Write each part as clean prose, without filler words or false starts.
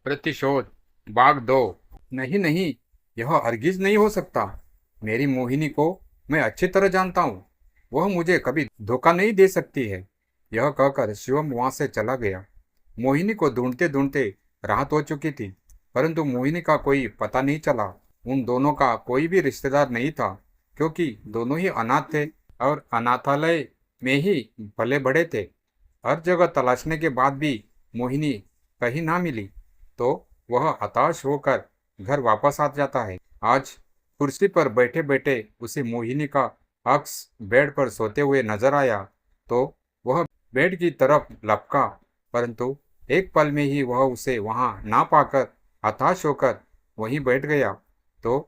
प्रतिशोध भाग दो। नहीं नहीं, यह हरगिज नहीं हो सकता। मेरी मोहिनी को मैं अच्छी तरह जानता हूँ। वह मुझे कभी धोखा नहीं दे सकती है। यह कहकर शिवम वहां से चला गया। मोहिनी को ढूंढते ढूंढते रात हो चुकी थी, परंतु मोहिनी का कोई पता नहीं चला। उन दोनों का कोई भी रिश्तेदार नहीं था, क्योंकि दोनों ही अनाथ थे और अनाथालय में ही पले बढ़े थे। हर जगह तलाशने के बाद भी मोहिनी कहीं ना मिली, तो वह हताश होकर घर वापस आ जाता है। आज कुर्सी पर बैठे बैठे उसे मोहिनी का अक्स बेड पर सोते हुए नजर आया, तो वह बेड की तरफ लपका, परंतु एक पल में ही वह उसे वहां ना पाकर हताश होकर वहीं बैठ गया। तो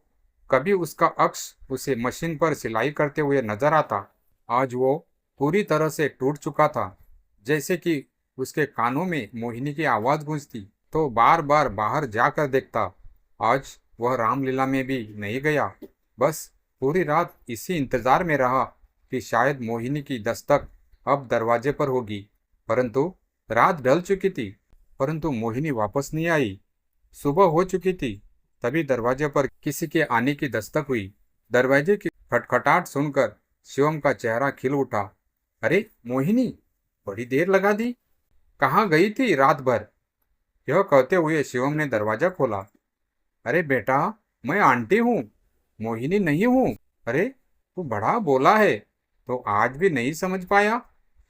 कभी उसका अक्स उसे मशीन पर सिलाई करते हुए नजर आता। आज वो पूरी तरह से टूट चुका था। जैसे कि उसके कानों में मोहिनी की आवाज गूंजती तो बार बार बाहर जाकर देखता। आज वह रामलीला में भी नहीं गया। बस पूरी रात इसी इंतजार में रहा कि शायद मोहिनी की दस्तक अब दरवाजे पर होगी, परंतु रात ढल चुकी थी, परंतु मोहिनी वापस नहीं आई। सुबह हो चुकी थी, तभी दरवाजे पर किसी के आने की दस्तक हुई। दरवाजे की खटखटाहट सुनकर शिवम का चेहरा खिल उठा। अरे मोहिनी, बड़ी देर लगा दी, कहाँ गई थी रात भर? यह कहते हुए शिवम ने दरवाजा खोला। अरे बेटा, मैं आंटी हूँ, मोहिनी नहीं हूँ। अरे तू बड़ा बोला है, तो आज भी नहीं समझ पाया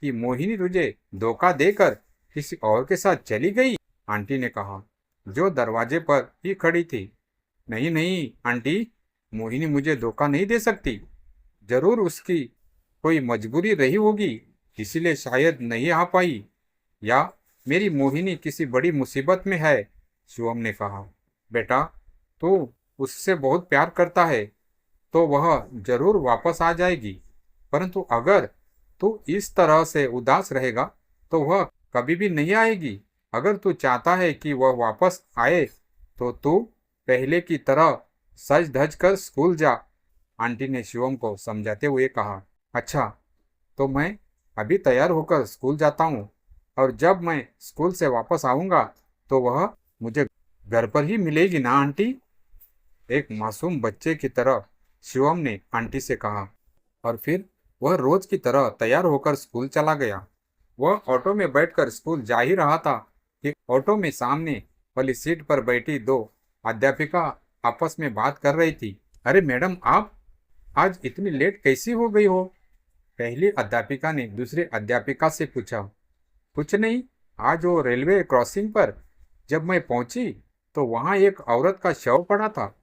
कि मोहिनी तुझे धोखा देकर किसी और के साथ चली गई? आंटी ने कहा, जो दरवाजे पर ही खड़ी थी। नहीं नहीं आंटी, मोहिनी मुझे धोखा नहीं दे सकती। जरूर उसकी कोई मजबूरी रही होगी, इसीलिए शायद नहीं आ पाई, या मेरी मोहिनी किसी बड़ी मुसीबत में है। शिवम ने कहा, बेटा तू उससे बहुत प्यार करता है, तो वह जरूर वापस आ जाएगी, परंतु अगर तू इस तरह से उदास रहेगा तो वह कभी भी नहीं आएगी। अगर तू चाहता है कि वह वापस आए तो तू पहले की तरह सज धज कर स्कूल जा। आंटी ने शिवम को समझाते हुए कहा। अच्छा, तो मैं अभी तैयार होकर स्कूल जाता हूँ, और जब मैं स्कूल से वापस आऊँगा तो वह मुझे घर पर ही मिलेगी ना आंटी? एक मासूम बच्चे की तरह शिवम ने आंटी से कहा, और फिर वह रोज की तरह तैयार होकर स्कूल चला गया। वह ऑटो में बैठकर स्कूल जा ही रहा था कि ऑटो में सामने वाली सीट पर बैठी दो अध्यापिका आपस में बात कर रही थी। अरे मैडम, आप आज इतनी लेट कैसी हो गई हो? पहली अध्यापिका ने दूसरी अध्यापिका से पूछा। कुछ नहीं, आज वो रेलवे क्रॉसिंग पर जब मैं पहुंची तो वहां एक औरत का शव पड़ा था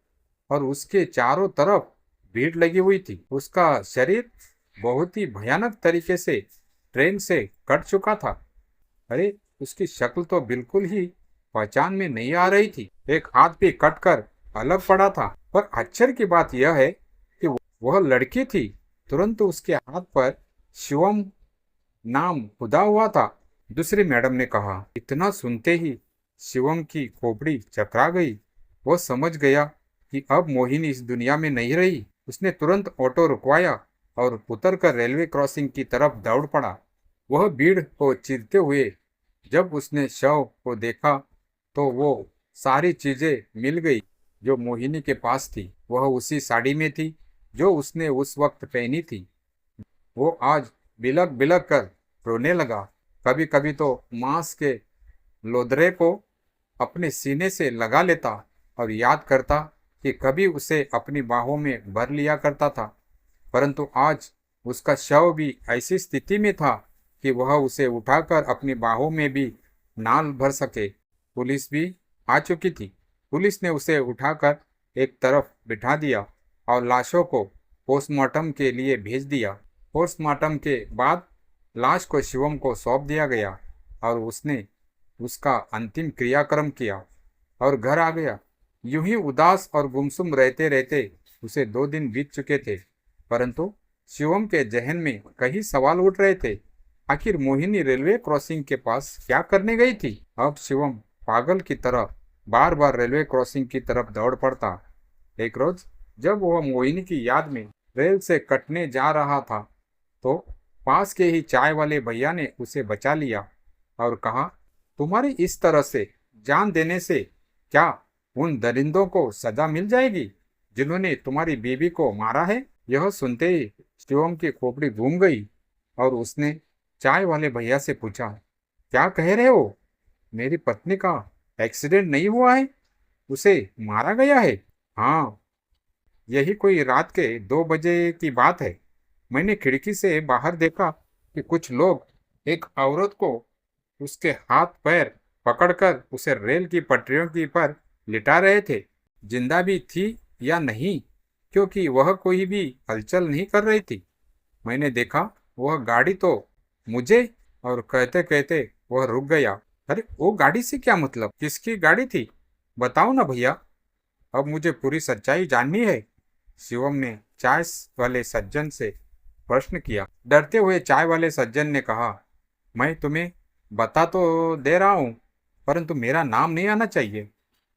और उसके चारों तरफ भीड़ लगी हुई थी। उसका शरीर बहुत ही भयानक तरीके से ट्रेन से कट चुका था। अरे उसकी शक्ल तो बिल्कुल ही पहचान में नहीं आ रही थी। एक हाथ भी कटकर अलग पड़ा था, पर आश्चर्य की बात यह है कि वह लड़की थी। तुरंत उसके हाथ पर शिवम नाम खुदा हुआ था। दूसरी मैडम ने कहा। इतना सुनते ही शिवम की खोपड़ी चकरा गई। वो समझ गया कि अब मोहिनी इस दुनिया में नहीं रही। उसने तुरंत ऑटो रुकवाया और उतरकर रेलवे क्रॉसिंग की तरफ दौड़ पड़ा। वह भीड़ को चीरते हुए जब उसने शव को देखा तो वो सारी चीजें मिल गई जो मोहिनी के पास थी। वह उसी साड़ी में थी जो उसने उस वक्त पहनी थी। वो आज बिलक बिलक कर रोने लगा। कभी कभी तो मांस के लोदरे को अपने सीने से लगा लेता और याद करता कि कभी उसे अपनी बाहों में भर लिया करता था, परंतु आज उसका शव भी ऐसी स्थिति में था कि वह उसे उठाकर अपनी बाहों में भी नाल भर सके। पुलिस भी आ चुकी थी। पुलिस ने उसे उठाकर एक तरफ बिठा दिया और लाशों को पोस्टमार्टम के लिए भेज दिया। पोस्टमार्टम के बाद लाश को शिवम को सौंप दिया गया और उसने उसका अंतिम क्रियाक्रम किया और घर आ गया। यूं ही उदास और गुमसुम रहते रहते उसे 2 दिन बीत चुके थे, परंतु शिवम के जहन में कई सवाल उठ रहे थे। आखिर मोहिनी रेलवे क्रॉसिंग के पास क्या करने गई थी? अब शिवम पागल की तरह बार बार रेलवे क्रॉसिंग की तरफ दौड़ पड़ता। एक रोज जब वह मोहिनी की याद में रेल से कटने जा रहा था, तो पास के ही चाय वाले भैया ने उसे बचा लिया और कहा, तुम्हारी इस तरह से जान देने से क्या उन दरिंदों को सजा मिल जाएगी जिन्होंने तुम्हारी बीवी को मारा है? यह सुनते ही शिवम की खोपड़ी घूम गई और उसने चाय वाले भैया से पूछा, क्या कह रहे हो? मेरी पत्नी का एक्सीडेंट नहीं हुआ है, उसे मारा गया है? हाँ, यही कोई रात के 2 बजे की बात है। मैंने खिड़की से बाहर देखा कि कुछ लोग एक औरत को उसके हाथ पैर पकड़कर उसे रेल की पटरियों की पर लिटा रहे थे। जिंदा भी थी या नहीं, क्योंकि वह कोई भी हलचल नहीं कर रही थी। मैंने देखा वह गाड़ी तो मुझे, और कहते कहते वह रुक गया। अरे वो गाड़ी से क्या मतलब? किसकी गाड़ी थी? बताओ ना भैया, अब मुझे पूरी सच्चाई जाननी है। शिवम ने चाय वाले सज्जन से प्रश्न किया। डरते हुए चाय वाले सज्जन ने कहा, मैं तुम्हें बता तो दे रहा हूँ, परंतु मेरा नाम नहीं आना चाहिए।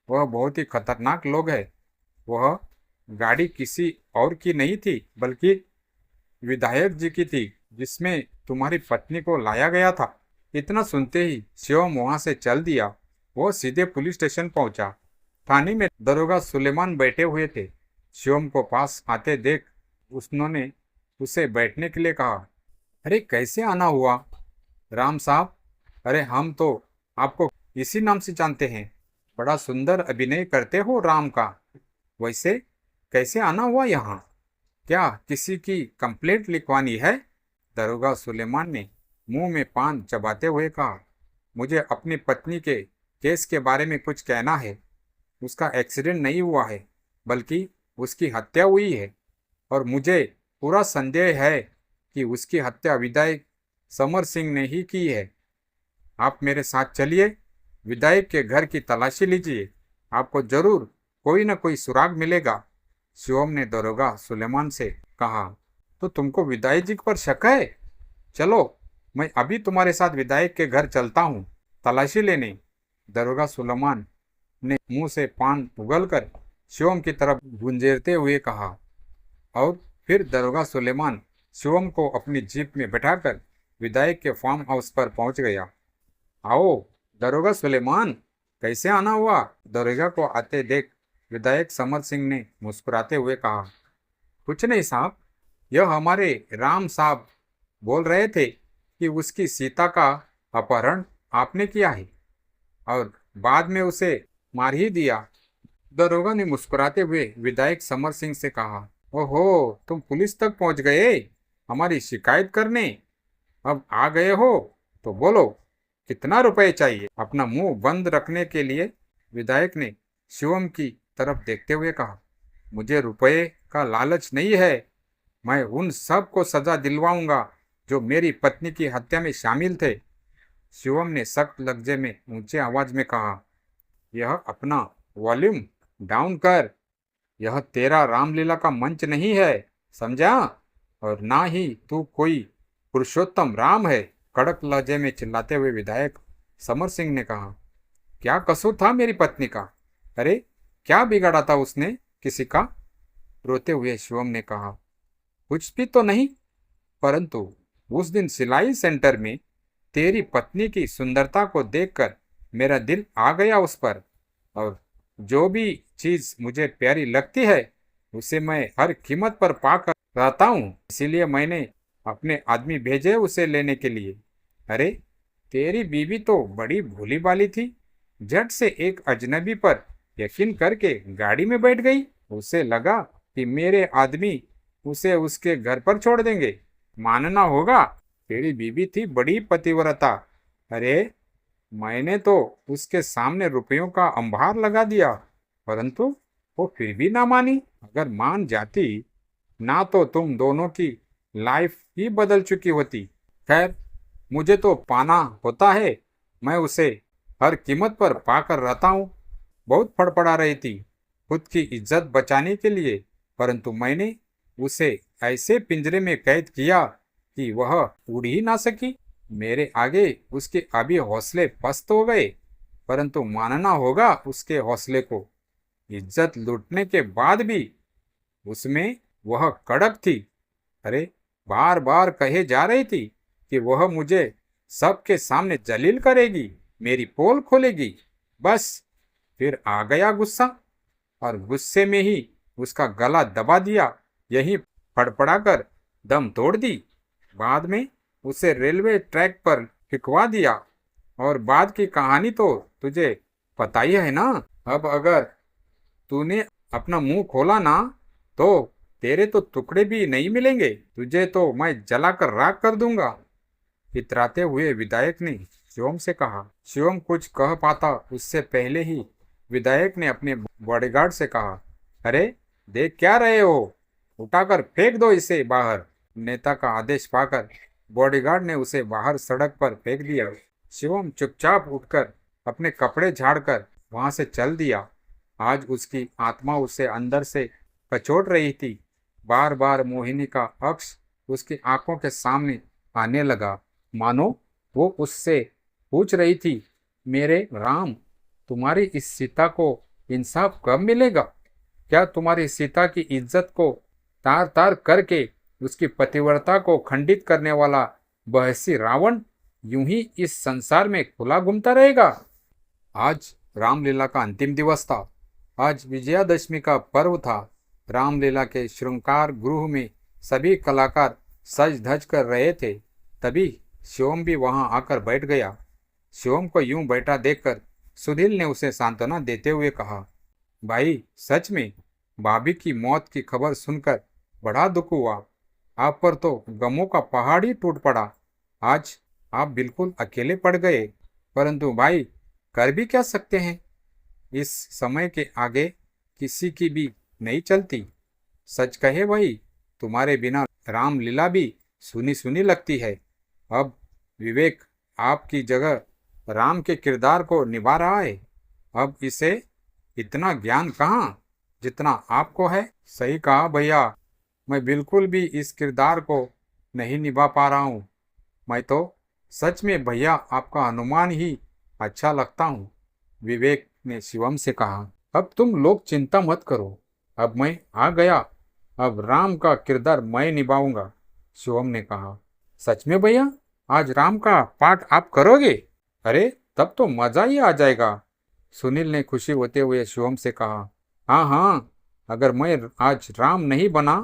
वह बहुत ही खतरनाक लोग है। वह गाड़ी किसी और की नहीं थी, बल्कि विधायक जी की थी, जिसमें तुम्हारी पत्नी को लाया गया था। इतना सुनते ही शिवम वहां से चल दिया। वो सीधे पुलिस स्टेशन पहुंचा। थाने में दरोगा सुलेमान बैठे हुए थे। शिवम को पास आते देख उन्होंने उसे बैठने के लिए कहा। अरे कैसे आना हुआ राम साहब? अरे हम तो आपको इसी नाम से जानते हैं। बड़ा सुंदर अभिनय करते हो राम का। वैसे कैसे आना हुआ यहाँ? क्या किसी की कंप्लेंट लिखवानी है? दरोगा सुलेमान ने मुंह में पान चबाते हुए कहा, मुझे अपनी पत्नी के केस के बारे में कुछ कहना है। उसका एक्सीडेंट नहीं हुआ है, बल्कि उसकी हत्या हुई है, और मुझे पूरा संदेह है कि उसकी हत्या विधायक समर सिंह ने ही की है। आप मेरे साथ चलिए, विधायक के घर की तलाशी लीजिए, आपको जरूर कोई न कोई सुराग मिलेगा। शिवम ने दरोगा सुलेमान से कहा, तो तुमको विधायक जी पर शक है? चलो, मैं अभी तुम्हारे साथ विधायक के घर चलता हूँ तलाशी लेने। दरोगा सुलेमान ने मुंह से पान उगलकर शिवम की तरफ गुंजेरते हुए कहा, और फिर दरोगा सुलेमान शिवम को अपनी जीप में बैठाकर विधायक के फार्म हाउस पर पहुंच गया। आओ दरोगा सुलेमान, कैसे आना हुआ? दरोगा को आते देख विधायक समर सिंह ने मुस्कुराते हुए कहा, कुछ नहीं साहब, यह हमारे राम साहब बोल रहे थे कि उसकी सीता का अपहरण आपने किया है और बाद में उसे मार ही दिया। दरोगा ने मुस्कुराते हुए विधायक समर सिंह से कहा, ओहो, तुम पुलिस तक पहुंच गए हमारी शिकायत करने? अब आ गए हो तो बोलो, कितना रुपए चाहिए? अपना मुंह बंद रखने के लिए विधायक ने शिवम की तरफ देखते हुए कहा, मुझे रुपए का लालच नहीं है। मैं उन सब को सजा दिलवाऊंगा जो मेरी पत्नी की हत्या में शामिल थे। शिवम ने सख्त लहजे में ऊंचे आवाज में कहा, यह अपना वॉल्यूम डाउन कर। यह तेरा रामलीला का मंच नहीं है, समझा? और ना ही तू कोई पुरुषोत्तम राम है। कड़क लहजे में चिल्लाते हुए विधायक समर सिंह ने कहा, क्या कसूर था मेरी पत्नी का? अरे क्या बिगाड़ा था उसने किसी का? रोते हुए शिवम ने कहा, कुछ भी तो नहीं, परंतु उस दिन सिलाई सेंटर में तेरी पत्नी की सुंदरता को देखकर मेरा दिल आ गया उस पर, और जो भी चीज मुझे प्यारी लगती है उसे मैं हर कीमत पर पाकर रहता हूँ। इसीलिए मैंने अपने आदमी भेजे उसे लेने के लिए। अरे तेरी बीवी तो बड़ी भोली भाली थी, झट से एक अजनबी पर यकीन करके गाड़ी में बैठ गई। उसे लगा कि मेरे आदमी उसे उसके घर पर छोड़ देंगे। मानना होगा, तेरी बीवी थी बड़ी पतिव्रता। अरे मैंने तो उसके सामने रुपयों का अंबार लगा दिया, परंतु वो फिर भी ना मानी। अगर मान जाती ना तो तुम दोनों की लाइफ ही बदल चुकी होती। खैर, मुझे तो पाना होता है, मैं उसे हर कीमत पर पाकर रहता हूँ। बहुत फड़फड़ा रही थी खुद की इज्जत बचाने के लिए, परंतु मैंने उसे ऐसे पिंजरे में कैद किया कि वह उड़ ही ना सकी। मेरे आगे उसके अभी हौसले पस्त हो गए, परंतु मानना होगा उसके हौसले को। इज्जत लूटने के बाद भी उसमें वह कड़क थी। अरे बार बार कहे जा रही थी कि वह मुझे सबके सामने जलील करेगी, मेरी पोल खोलेगी। बस फिर आ गया गुस्सा और गुस्से में ही उसका गला दबा दिया, यही फड़फड़ाकर दम तोड़ दी। बाद में उसे रेलवे ट्रैक पर फिकवा दिया। और बाद की कहानी तो तुझे पता ही है ना। अब अगर तूने अपना मुंह खोला ना तो तेरे तो टुकड़े भी नहीं मिलेंगे, तुझे तो मैं जलाकर राख कर दूंगा। इतराते हुए विधायक ने शिवम से कहा। शिवम कुछ कह पाता उससे पहले ही विधायक ने अपने बॉडीगार्ड से कहा, अरे देख क्या रहे हो, उठाकर फेंक दो इसे बाहर। नेता का आदेश पाकर बॉडीगार्ड ने उसे बाहर सड़क पर फेंक दिया। शिवम चुपचाप उठकर अपने कपड़े झाड़कर वहां से चल दिया। आज उसकी आत्मा उसे अंदर से कचोट रही थी। बार बार मोहिनी का अक्स उसकी आंखों के सामने आने लगा, मानो वो उससे पूछ रही थी, मेरे राम, तुम्हारी इस सीता को इंसाफ कब मिलेगा? क्या तुम्हारी सीता की इज्जत को तार तार करके उसकी पतिव्रता को खंडित करने वाला बहसी रावण यूं ही इस संसार में खुला घूमता रहेगा? आज रामलीला का अंतिम दिवस था। आज विजयादशमी का पर्व था। रामलीला के श्रृंगार गृह में सभी कलाकार सज धज कर रहे थे। तभी शिवम भी वहां आकर बैठ गया। शिवम को यूं बैठा देखकर सुनील ने उसे सांत्वना देते हुए कहा, भाई सच में भाभी की मौत की खबर सुनकर बड़ा दुख हुआ। आप पर तो गमों का पहाड़ ही टूट पड़ा। आज आप बिल्कुल अकेले पड़ गए, परंतु भाई कर भी क्या सकते हैं, इस समय के आगे किसी की भी नहीं चलती। सच कहे भाई, तुम्हारे बिना रामलीला भी सुनी सुनी लगती है। अब विवेक आपकी जगह राम के किरदार को निभा रहा है। अब इसे इतना ज्ञान कहाँ जितना आपको है। सही कहा भैया, मैं बिल्कुल भी इस किरदार को नहीं निभा पा रहा हूँ। मैं तो सच में भैया आपका अनुमान ही अच्छा लगता हूँ। विवेक ने शिवम से कहा, अब तुम लोग चिंता मत करो, अब मैं आ गया, अब राम का किरदार मैं निभाऊंगा। शिवम ने कहा, सच में भैया आज राम का पाठ आप करोगे? अरे तब तो मजा ही आ जाएगा। सुनील ने खुशी होते हुए शिवम से कहा, हाँ हाँ, अगर मैं आज राम नहीं बना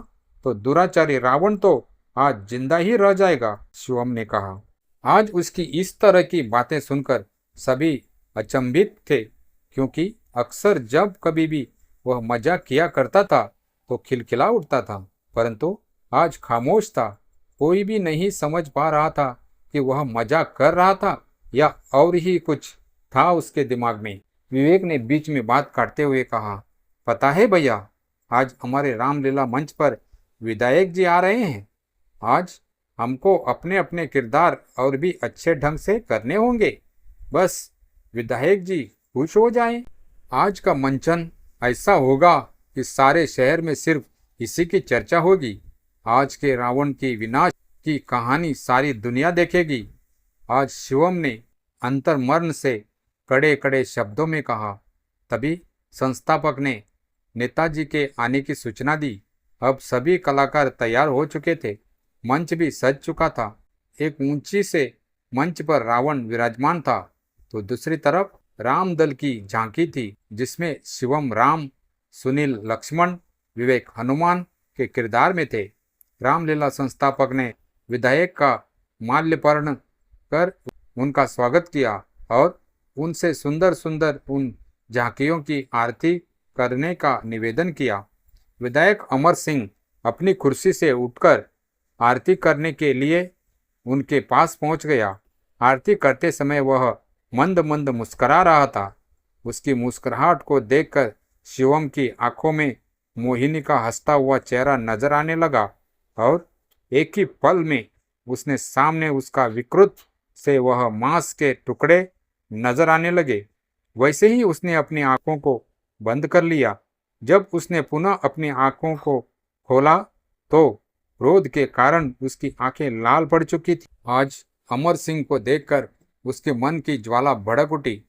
तो दुराचारी रावण तो आज जिंदा ही रह जाएगा। शिवम ने कहा। आज उसकी इस तरह की बातें सुनकर सभी अचंभित थे, क्योंकि अक्सर जब कभी भी वह मजाक किया करता था तो खिलखिला उठता था, परंतु आज खामोश था। कोई भी नहीं समझ पा रहा था कि वह मजाक कर रहा था या और ही कुछ था उसके दिमाग में। विवेक ने बीच में बात काटते हुए कहा, पता है भैया, आज हमारे रामलीला मंच पर विधायक जी आ रहे हैं। आज हमको अपने अपने किरदार और भी अच्छे ढंग से करने होंगे। बस विधायक जी खुश हो जाएं। आज का मंचन ऐसा होगा कि सारे शहर में सिर्फ इसी की चर्चा होगी। आज के रावण की विनाश की कहानी सारी दुनिया देखेगी। आज शिवम ने अंतर्मन से कड़े कड़े शब्दों में कहा। तभी संस्थापक ने नेताजी के आने की सूचना दी। अब सभी कलाकार तैयार हो चुके थे। मंच भी सज चुका था। एक ऊंची से मंच पर रावण विराजमान था, तो दूसरी तरफ रामदल की झांकी थी, जिसमें शिवम राम, सुनील लक्ष्मण, विवेक हनुमान के किरदार में थे। रामलीला संस्थापक ने विधायक का माल्यार्पण कर उनका स्वागत किया और उनसे सुंदर सुंदर उन झांकियों की आरती करने का निवेदन किया। विधायक अमर सिंह अपनी कुर्सी से उठकर आरती करने के लिए उनके पास पहुंच गया। आरती करते समय वह मंद मंद मुस्करा रहा था। उसकी मुस्कुराहट को देखकर शिवम की आंखों में मोहिनी का हंसता हुआ चेहरा नजर आने लगा और एक ही पल में उसने सामने उसका विकृत से वह मांस के टुकड़े नजर आने लगे। वैसे ही उसने अपनी आंखों को बंद कर लिया। जब उसने पुनः अपनी आंखों को खोला तो क्रोध के कारण उसकी आंखें लाल पड़ चुकी थी। आज अमर सिंह को देखकर उसके मन की ज्वाला भड़क उठी।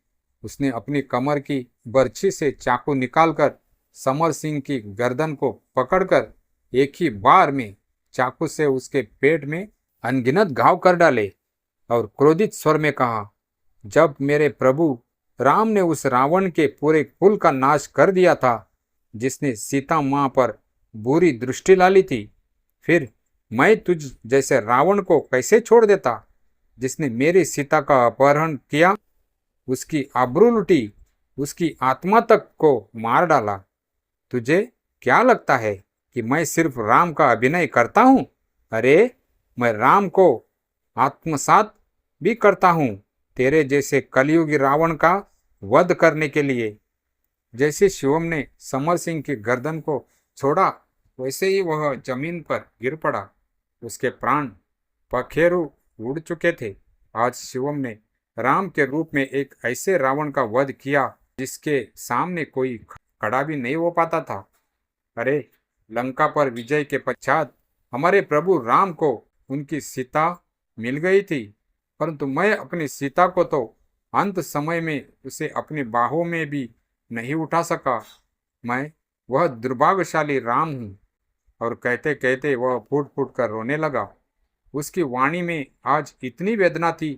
उसने अपनी कमर की बर्छी से चाकू निकालकर समर सिंह की गर्दन को पकड़कर एक ही बार में चाकू से उसके पेट में अनगिनत घाव कर डाले और क्रोधित स्वर में कहा, जब मेरे प्रभु राम ने उस रावण के पूरे कुल का नाश कर दिया था जिसने सीता मां पर बुरी दृष्टि डाली थी। फिर मैं तुझ जैसे रावण को कैसे छोड़ देता जिसने मेरी सीता का अपहरण किया, उसकी आबरू लुटी, उसकी आत्मा तक को मार डाला। तुझे क्या लगता है कि मैं सिर्फ राम का अभिनय करता हूं? अरे मैं राम को आत्मसात भी करता हूं तेरे जैसे कलयुगी रावण का वध करने के लिए। जैसे शिवम ने समर सिंह की गर्दन को छोड़ा वैसे ही वह जमीन पर गिर पड़ा। उसके प्राण पखेरु उड़ चुके थे। आज शिवम ने राम के रूप में एक ऐसे रावण का वध किया जिसके सामने कोई खड़ा भी नहीं हो पाता था। अरे लंका पर विजय के पश्चात हमारे प्रभु राम को उनकी सीता मिल गई थी, परंतु मैं अपनी सीता को तो अंत समय में उसे अपनी बाहों में भी नहीं उठा सका। मैं वह दुर्भाग्यशाली राम हूँ। और कहते कहते वह फूट फूट कर रोने लगा। उसकी वाणी में आज इतनी वेदना थी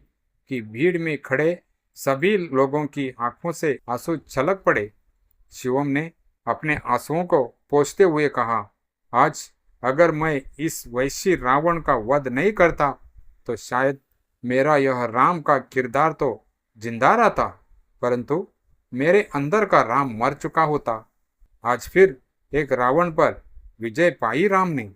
कि भीड़ में खड़े सभी लोगों की आंखों से आंसू छलक पड़े। शिवम ने अपने आंसुओं को पोंछते हुए कहा, आज अगर मैं इस वैश्य रावण का वध नहीं करता तो शायद मेरा यह राम का किरदार तो जिंदा रहता, परंतु मेरे अंदर का राम मर चुका होता। आज फिर एक रावण पर विजय पाई राम ने।